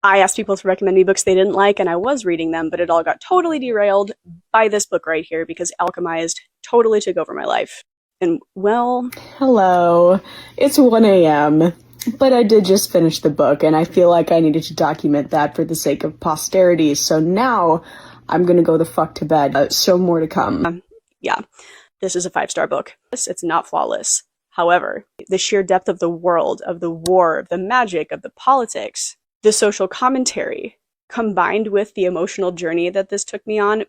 I asked people to recommend me books they didn't like, and I was reading them, but it all got totally derailed by this book right here because Alchemised totally took over my life. And, well... Hello. It's 1 a.m., but I did just finish the book, and I feel like I needed to document that for the sake of posterity, so now I'm gonna go the fuck to bed. So more to come. Yeah, this is a 5-star book. It's not flawless. However, the sheer depth of the world, of the war, of the magic, of the politics, the social commentary, combined with the emotional journey that this took me on,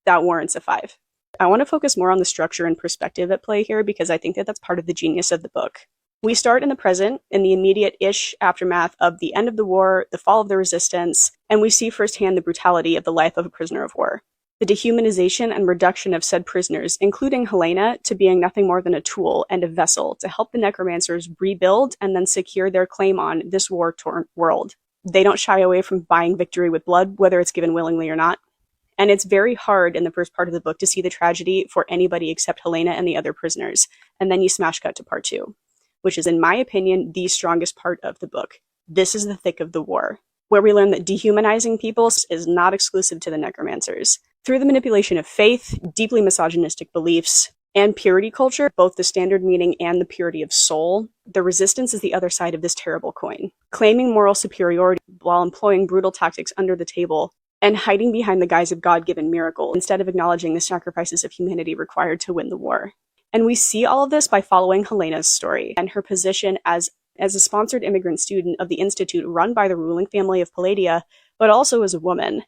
that warrants a 5. I want to focus more on the structure and perspective at play here because I think that that's part of the genius of the book. We start in the present, in the immediate-ish aftermath of the end of the war, the fall of the resistance, and we see firsthand the brutality of the life of a prisoner of war. The dehumanization and reduction of said prisoners, including Helena, to being nothing more than a tool and a vessel to help the necromancers rebuild and then secure their claim on this war-torn world. They don't shy away from buying victory with blood, whether it's given willingly or not. And it's very hard in the first part of the book to see the tragedy for anybody except Helena and the other prisoners. And then you smash cut to part 2, which is, in my opinion, the strongest part of the book. This is the thick of the war, where we learn that dehumanizing people is not exclusive to the necromancers. Through the manipulation of faith, deeply misogynistic beliefs, and purity culture, both the standard meaning and the purity of soul, the resistance is the other side of this terrible coin. Claiming moral superiority while employing brutal tactics under the table and hiding behind the guise of God-given miracle instead of acknowledging the sacrifices of humanity required to win the war. And we see all of this by following Helena's story and her position as a sponsored immigrant student of the institute run by the ruling family of Palladia, but also as a woman.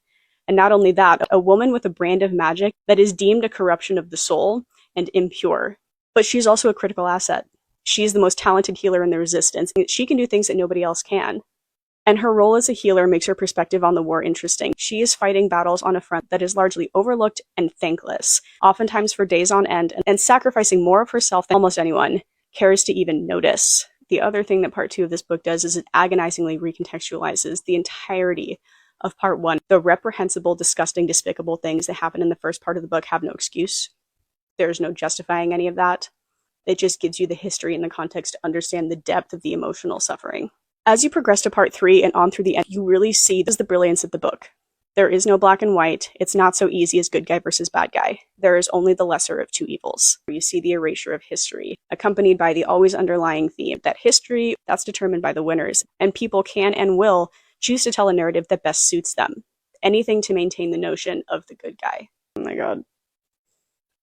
And not only that, a woman with a brand of magic that is deemed a corruption of the soul and impure. But she's also a critical asset. She's the most talented healer in the resistance. She can do things that nobody else can. And her role as a healer makes her perspective on the war interesting. She is fighting battles on a front that is largely overlooked and thankless, oftentimes for days on end, and sacrificing more of herself than almost anyone cares to even notice. The other thing that part 2 of this book does is it agonizingly recontextualizes the entirety of part 1. The reprehensible, disgusting, despicable things that happen in the first part of the book have no excuse. There's no justifying any of that. It just gives you the history and the context to understand the depth of the emotional suffering. As you progress to part 3 and on through the end, you really see the brilliance of the book. There is no black and white. It's not so easy as good guy versus bad guy. There is only the lesser of two evils. You see the erasure of history, accompanied by the always underlying theme that history, that's determined by the winners, and people can and will choose to tell a narrative that best suits them. Anything to maintain the notion of the good guy. Oh my god.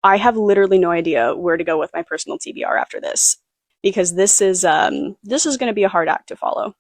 I have literally no idea where to go with my personal TBR after this, because this is going to be a hard act to follow.